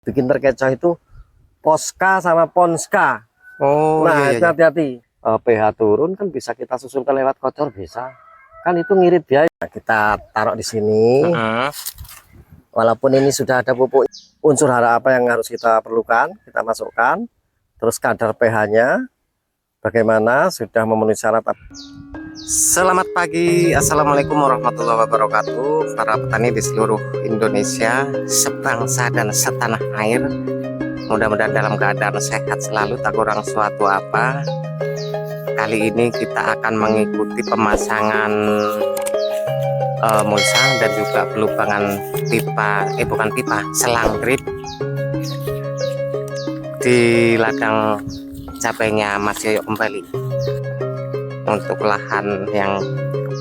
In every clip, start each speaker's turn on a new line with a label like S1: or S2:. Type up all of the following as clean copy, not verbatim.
S1: bikin terkecoh itu Posca sama Ponska.
S2: Oh
S1: Nah,
S2: iya,
S1: itu
S2: iya.
S1: hati-hati. pH turun kan bisa kita susulkan lewat kocor bisa. Kan itu ngirit biaya. Kita taruh di sini. Walaupun ini sudah ada pupuk, unsur hara apa yang harus kita perlukan, kita masukkan. Terus kadar pH-nya bagaimana, sudah memenuhi syarat.
S2: Selamat pagi, assalamualaikum warahmatullahi wabarakatuh, para petani di seluruh Indonesia, sebangsa dan setanah air. Mudah-mudahan dalam keadaan sehat selalu, tak kurang suatu apa. Kali ini kita akan mengikuti pemasangan mulsa dan juga pelubangan pipa, selang drip di ladang cabainya Mas Yoyo kembali untuk lahan yang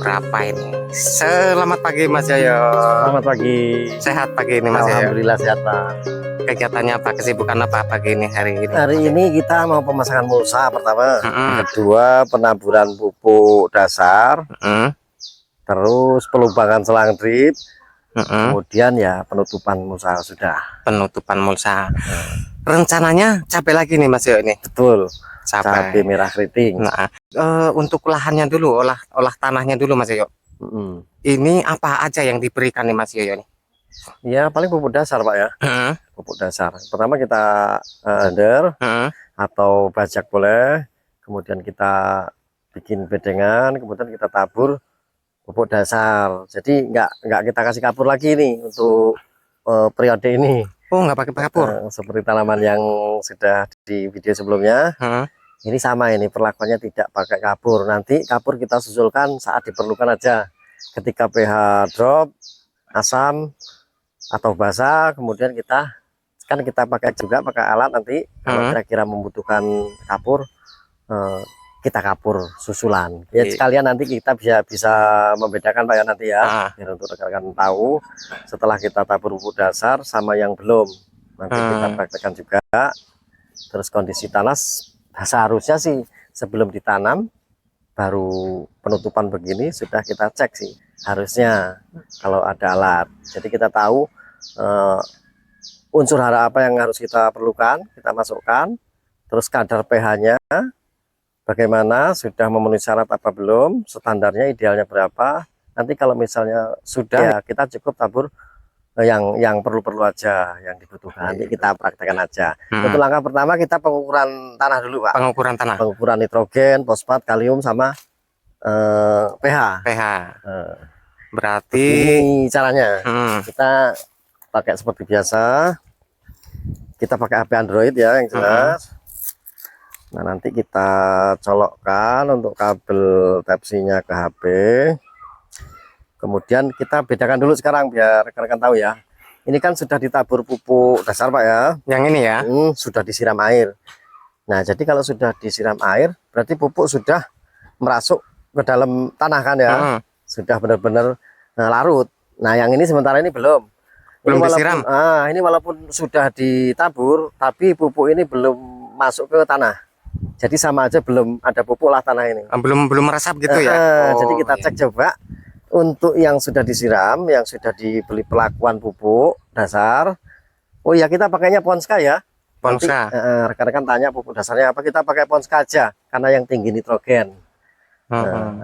S2: berapa ini. Selamat pagi Mas Yoyo.
S1: Selamat pagi.
S2: Sehat pagi ini Mas Yoyo.
S1: Alhamdulillah sehat Pak.
S2: Kegiatannya apa, kesibukan apa pagi ini hari ini?
S1: Hari ini kita mau pemasangan mulsa pertama, kedua penaburan pupuk dasar, terus pelubangan selang drip, kemudian ya penutupan mulsa sudah.
S2: Penutupan mulsa. Rencananya cabai lagi nih Mas Yoyo ini.
S1: Betul.
S2: Cabai
S1: Merah keriting.
S2: Nah, untuk lahannya dulu, olah tanahnya dulu Mas Yoyo. Ini apa aja yang diberikan nih Mas Yoyo nih?
S1: Ya paling pupuk dasar Pak ya. Pupuk dasar. Pertama kita under atau bajak boleh. Kemudian kita bikin bedengan. Kemudian kita tabur pupuk dasar. Jadi nggak kita kasih kapur lagi nih untuk periode ini.
S2: Oh, nggak pakai kapur.
S1: Seperti tanaman yang sudah di video sebelumnya. Ini sama, ini perlakuannya tidak pakai kapur. Nanti kapur kita susulkan saat diperlukan aja. Ketika pH drop, asam atau basah, kemudian kita pakai juga pakai alat nanti. Kalau kira-kira membutuhkan kapur, kita kapur susulan. Ya sekalian nanti kita bisa membedakan Pak ya nanti ya. Biar untuk rekan-rekan tahu setelah kita tabur pupuk dasar sama yang belum. Nanti kita praktekkan juga. Terus kondisi tanah seharusnya sih sebelum ditanam baru penutupan begini sudah kita cek sih harusnya kalau ada alat. Jadi kita tahu unsur hara apa yang harus kita perlukan, kita masukkan. Terus kadar pH-nya bagaimana, sudah memenuhi syarat apa belum, standarnya idealnya berapa. Nanti kalau misalnya sudah ya kita cukup tabur yang perlu-perlu aja, yang dibutuhkan. Nanti kita praktekkan aja. Untuk langkah pertama kita pengukuran tanah dulu Pak.
S2: Pengukuran tanah.
S1: Pengukuran nitrogen, fosfat, kalium sama pH.
S2: Berarti
S1: ini caranya. Kita pakai seperti biasa. Kita pakai HP Android ya yang jelas. Nah nanti kita colokkan untuk kabel Type-C-nya ke HP. Kemudian kita bedakan dulu sekarang biar rekan-rekan tahu ya. Ini kan sudah ditabur pupuk dasar Pak ya.
S2: Yang ini ya.
S1: Sudah disiram air. Nah jadi kalau sudah disiram air berarti pupuk sudah merasuk ke dalam tanah kan ya. Sudah benar-benar larut. Nah yang ini sementara ini belum
S2: disiram.
S1: Ini walaupun sudah ditabur tapi pupuk ini belum masuk ke tanah. Jadi sama aja belum ada pupuk lah tanah ini.
S2: Belum meresap gitu ya.
S1: Jadi kita cek coba untuk yang sudah disiram, yang sudah dibeli pelakuan pupuk dasar. Oh ya kita pakainya Ponska ya.
S2: Ponska.
S1: Rekan-rekan tanya pupuk dasarnya apa, kita pakai Ponska aja karena yang tinggi nitrogen.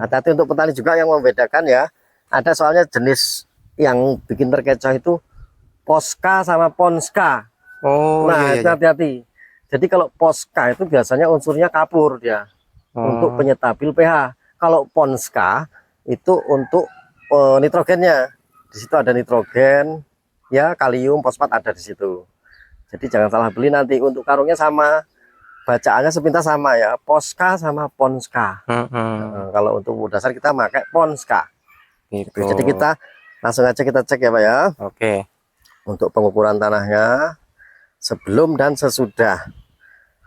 S1: Hati-hati untuk petani juga yang membedakan ya. Ada soalnya jenis yang bikin terkecoh itu Posca sama Ponska. Nah itu hati-hati. Jadi kalau Posca itu biasanya unsurnya kapur dia untuk penyetabil pH. Kalau Ponska itu untuk nitrogennya. Di situ ada nitrogen, ya kalium, fosfat ada di situ. Jadi jangan salah beli nanti. Untuk karungnya sama, bacaannya sepintas sama ya, Posca sama Ponska. Kalau untuk pupuk dasar kita pakai Ponska.
S2: Gitu.
S1: Jadi kita langsung aja kita cek ya Pak ya.
S2: Oke.
S1: Untuk pengukuran tanahnya sebelum dan sesudah,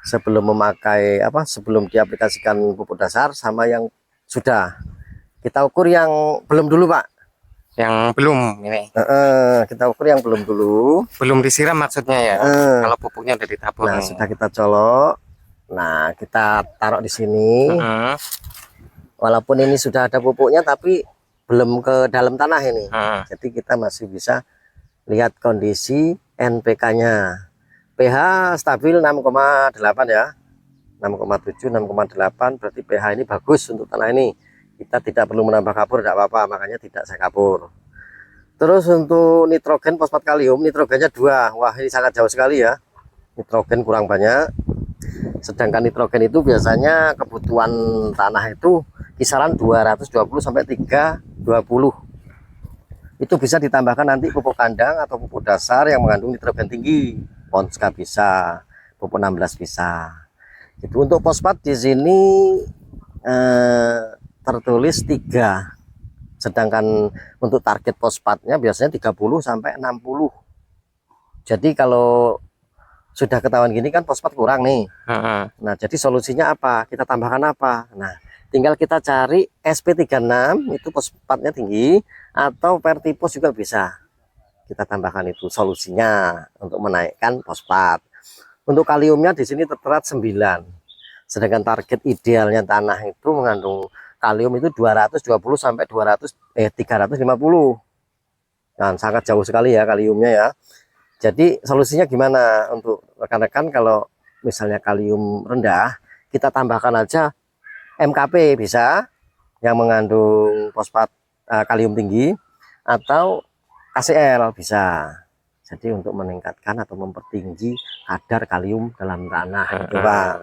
S1: sebelum memakai sebelum diaplikasikan pupuk dasar sama yang sudah. Kita ukur yang belum dulu Pak.
S2: Yang belum ini.
S1: Kita ukur yang belum dulu.
S2: Belum disiram maksudnya ya. Kalau pupuknya udah ditabur.
S1: Nah sudah kita colok. Nah kita taruh di sini. Walaupun ini sudah ada pupuknya tapi belum ke dalam tanah ini. Jadi kita masih bisa lihat kondisi NPK-nya. pH stabil 6,8 ya, 6,7 6,8, berarti pH ini bagus untuk tanah ini. Kita tidak perlu menambah kapur, tidak apa-apa, makanya tidak saya kapur. Terus untuk nitrogen, fosfat, kalium, nitrogennya 2. Wah, ini sangat jauh sekali ya, nitrogen kurang banyak. Sedangkan nitrogen itu biasanya kebutuhan tanah itu kisaran 220 sampai 320. Itu bisa ditambahkan nanti pupuk kandang atau pupuk dasar yang mengandung nitrogen tinggi. Ponska bisa, pupuk 16 bisa. Itu untuk fosfat di sini tertulis 3. Sedangkan untuk target fosfatnya biasanya 30 sampai 60. Jadi kalau sudah ketahuan gini kan fosfat kurang nih. Nah, jadi solusinya apa? Kita tambahkan apa? Nah, tinggal kita cari SP36 itu fosfatnya tinggi, atau Vertipos juga bisa. Kita tambahkan itu solusinya untuk menaikkan fosfat. Untuk kaliumnya di sini tertera 9. Sedangkan target idealnya tanah itu mengandung kalium itu 220 sampai 350. Nah, sangat jauh sekali ya kaliumnya ya. Jadi solusinya gimana untuk rekan-rekan? Kalau misalnya kalium rendah, kita tambahkan aja MKP bisa, yang mengandung fosfat kalium tinggi, atau KCl bisa. Jadi untuk meningkatkan atau mempertinggi kadar kalium dalam tanah itu, Pak.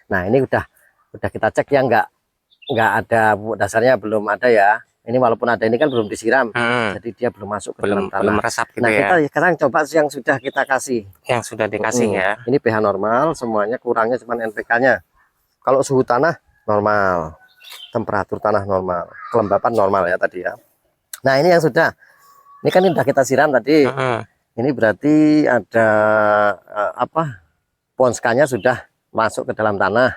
S1: Nah, ini udah kita cek ya, nggak ada pupuk dasarnya, belum ada ya. Ini walaupun ada, ini kan belum disiram, jadi dia belum masuk ke dalam tanah.
S2: Belum meresap gitu.
S1: Nah,
S2: ya.
S1: kita sekarang coba yang sudah kita kasih.
S2: Yang sudah dikasih ya.
S1: Ini pH normal, semuanya kurangnya cuma NPK-nya. Kalau suhu tanah normal, temperatur tanah normal, kelembapan normal ya tadi ya. Nah, ini yang sudah. Ini kan sudah kita siram tadi. Ini berarti ada ponskanya sudah masuk ke dalam tanah.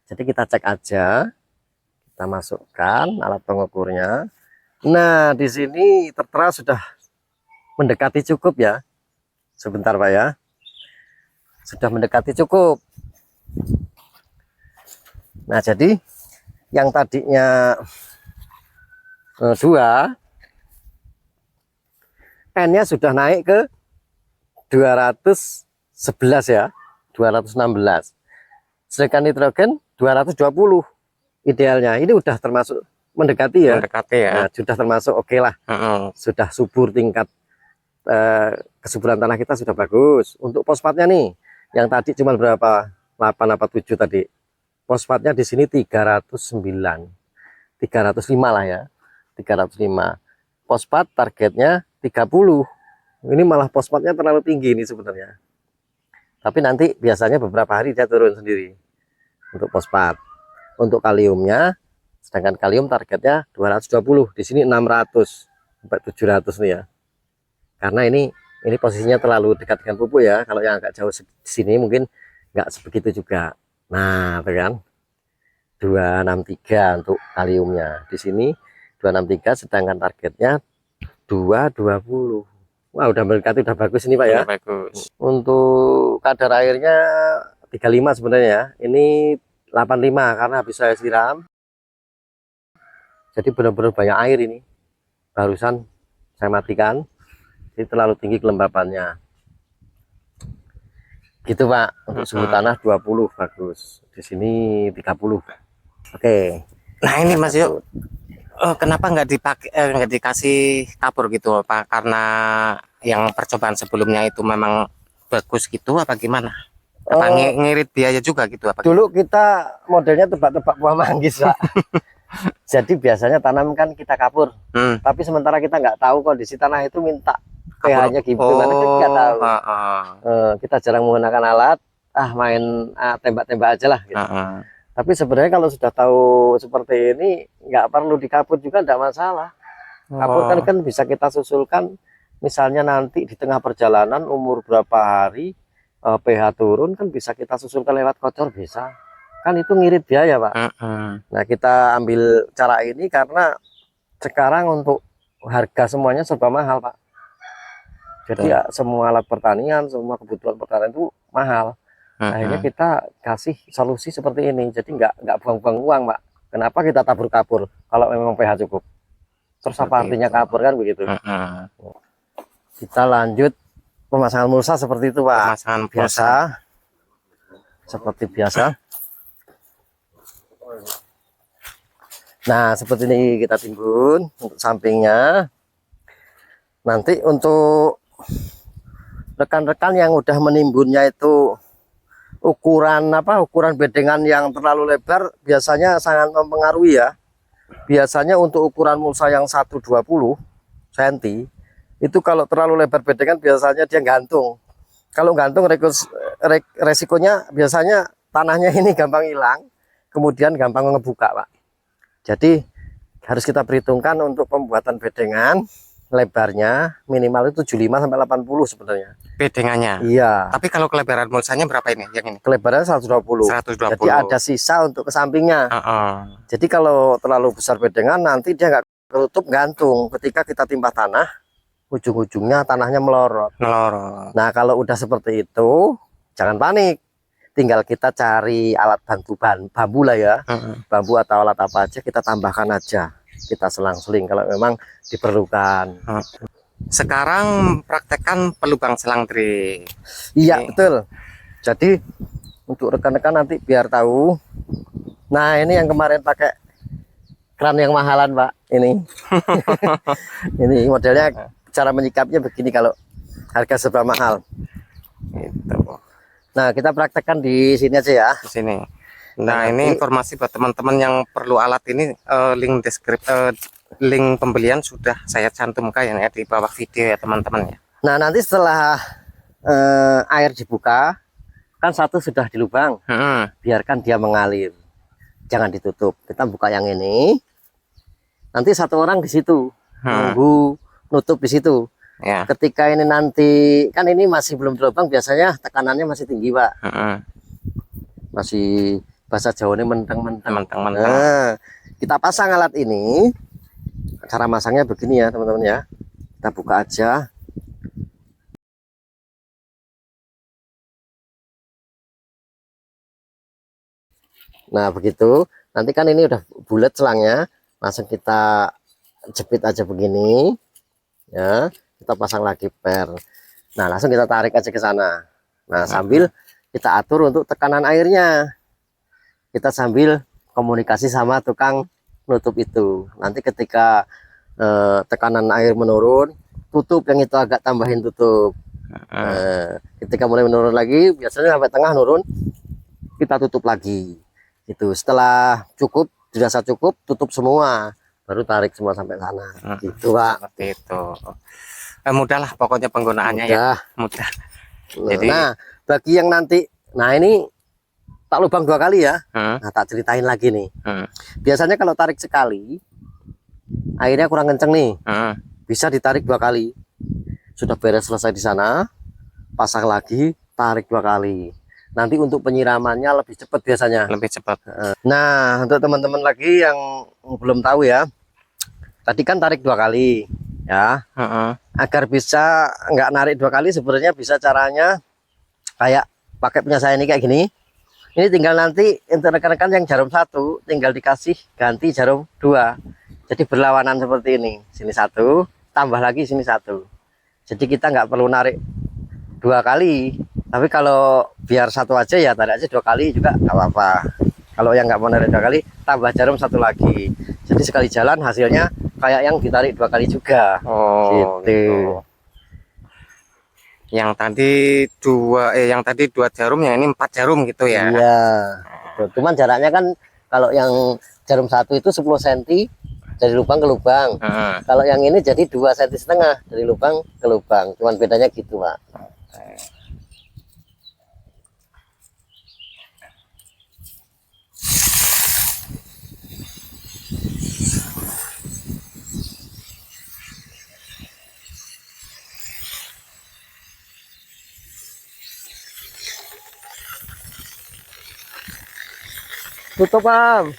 S1: Jadi kita cek aja. Kita masukkan alat pengukurnya. Nah, di sini tertera sudah mendekati cukup ya. Sebentar Pak ya. Sudah mendekati cukup. Nah, jadi yang tadinya 2, N-nya sudah naik ke 211 ya, 216. Sedangkan nitrogen 220 idealnya. Ini udah termasuk mendekati ya.
S2: Mendekati ya.
S1: Nah, sudah termasuk oke lah. Sudah subur, tingkat kesuburan tanah kita sudah bagus. Untuk fosfatnya nih, yang tadi cuma berapa? 8 apa 7 tadi. Fosfatnya di sini 309. 305 lah ya. 305. Fosfat targetnya 30. Ini malah fosfatnya terlalu tinggi ini sebenarnya. Tapi nanti biasanya beberapa hari dia turun sendiri untuk fosfat. Untuk kaliumnya, sedangkan kalium targetnya 220, di sini 600 sampai 700 nih ya. Karena ini posisinya terlalu dekat dengan pupuk ya. Kalau yang agak jauh di sini mungkin nggak sebegitu juga. Nah, itu kan 263 untuk kaliumnya. Di sini 263, sedangkan targetnya 220. Wah, udah mendekati, udah bagus ini Pak ya.
S2: Bagus.
S1: Untuk kadar airnya 35 sebenarnya ya. Ini 85 karena habis saya siram. Jadi benar-benar banyak air ini. Barusan saya matikan. Jadi terlalu tinggi kelembapannya. Gitu Pak. Untuk suhu tanah 20 bagus. Di sini 30. Oke.
S2: Nah, ini Mas Yuk. Kenapa nggak dipakai, nggak dikasih kapur gitu Pak? Karena yang percobaan sebelumnya itu memang bagus gitu apa gimana? Apa ngirit biaya juga gitu apa?
S1: Dulu kita modelnya tebak-tebak buah manggis Pak. Jadi biasanya tanam kan kita kapur, tapi sementara kita nggak tahu kondisi tanah itu minta pH-nya gimana, kita nggak tahu. Kita jarang menggunakan alat, main tembak-tembak aja lah gitu. Tapi sebenarnya kalau sudah tahu seperti ini, nggak perlu dikapur juga, nggak masalah. Kapur kan bisa kita susulkan, misalnya nanti di tengah perjalanan umur berapa hari pH turun, kan bisa kita susulkan lewat kocor, bisa. Kan itu ngirit biaya Pak. Nah, kita ambil cara ini karena sekarang untuk harga semuanya serba mahal Pak. Jadi ya semua alat pertanian, semua kebutuhan pertanian itu mahal. Akhirnya kita kasih solusi seperti ini. Jadi nggak buang-buang uang Pak. Kenapa kita tabur kapur kalau memang pH cukup? Terus apa artinya kapur kan begitu? Kita lanjut pemasangan mulsa seperti itu, Pak.
S2: Pemasangan
S1: Biasa. Seperti biasa. Nah, seperti ini kita timbun untuk sampingnya. Nanti untuk rekan-rekan yang udah menimbunnya itu ukuran bedengan yang terlalu lebar biasanya sangat mempengaruhi ya. Biasanya untuk ukuran mulsa yang 120 cm itu kalau terlalu lebar bedengan biasanya dia gantung. Kalau gantung resikonya biasanya tanahnya ini gampang hilang, kemudian gampang ngebuka, Pak. Jadi harus kita perhitungkan untuk pembuatan bedengan lebarnya minimal itu 75 sampai 80 sebenarnya.
S2: Bedengannya.
S1: Iya.
S2: Tapi kalau kelebaran mulsanya berapa ini? Yang ini?
S1: Kelebarannya 120.
S2: 120.
S1: Jadi ada sisa untuk ke sampingnya. Jadi kalau terlalu besar bedengan nanti dia nggak ketutup gantung. Ketika kita timpa tanah, ujung-ujungnya tanahnya melorot. Nah kalau udah seperti itu, jangan panik. Tinggal kita cari alat bantu bambu lah ya. Bambu atau alat apa aja kita tambahkan aja. Kita selang-seling kalau memang diperlukan.
S2: Sekarang praktekkan pelubang selang trik.
S1: Iya betul. Jadi untuk rekan-rekan nanti biar tahu. Nah ini yang kemarin pakai keran yang mahalan, Pak. Ini ini modelnya, cara menyikapnya begini kalau harga serba mahal.
S2: Itu.
S1: Nah kita praktekkan di sini aja ya.
S2: Di sini. Nah, ini informasi buat teman-teman yang perlu alat ini, link pembelian sudah saya cantumkan ya di bawah video ya teman-teman ya.
S1: Nah nanti setelah air dibuka kan satu sudah dilubang, biarkan dia mengalir, jangan ditutup. Kita buka yang ini, nanti satu orang di situ nunggu nutup di situ ya. Ketika ini nanti kan ini masih belum dilubang, biasanya tekanannya masih tinggi, Pak. Masih bahasa Jawa ini menteng-menteng. Nah, kita pasang alat ini. Cara masangnya begini ya teman-teman ya. Kita buka aja. Nah begitu. Nanti kan ini udah bulat selangnya. Langsung kita jepit aja begini. Ya. Kita pasang lagi per. Nah langsung kita tarik aja ke sana. Nah sambil kita atur untuk tekanan airnya. Kita sambil komunikasi sama tukang nutup itu. Nanti ketika tekanan air menurun, tutup yang itu agak tambahin tutup. Ketika mulai menurun lagi, biasanya sampai tengah nurun, kita tutup lagi. Itu setelah cukup, dirasa cukup, tutup semua, baru tarik semua sampai sana. Gitu, Pak.
S2: Seperti itu. Mudah lah pokoknya penggunaannya ya. Mudah. Jadi,
S1: nah bagi yang nanti, nah ini tak lubang 2 kali ya. Nah tak ceritain lagi nih. Biasanya kalau tarik sekali airnya kurang kenceng nih, bisa ditarik 2 kali. Sudah beres selesai di sana, pasang lagi, tarik 2 kali. Nanti untuk penyiramannya lebih cepat biasanya.
S2: Lebih cepat.
S1: Nah untuk teman-teman lagi yang belum tahu ya, tadi kan tarik 2 kali ya. Agar bisa nggak narik 2 kali, sebenarnya bisa caranya kayak pakai punya saya ini kayak gini. Ini tinggal nanti untuk rekan-rekan yang jarum 1 tinggal dikasih ganti jarum 2. Jadi berlawanan seperti ini. Sini 1, tambah lagi sini 1. Jadi kita nggak perlu narik 2 kali. Tapi kalau biar 1 aja ya tarik aja 2 kali juga nggak apa-apa. Kalau yang nggak mau narik 2 kali, tambah jarum 1 lagi. Jadi sekali jalan hasilnya kayak yang ditarik 2 kali juga. Gitu.
S2: Yang tadi 2 jarum, yang ini 4 jarum gitu ya.
S1: Iya. Cuman jaraknya kan kalau yang jarum 1 itu 10 cm dari lubang ke lubang. Kalau yang ini jadi 2,5 cm dari lubang ke lubang. Cuman bedanya gitu, Pak. Tutup, Am.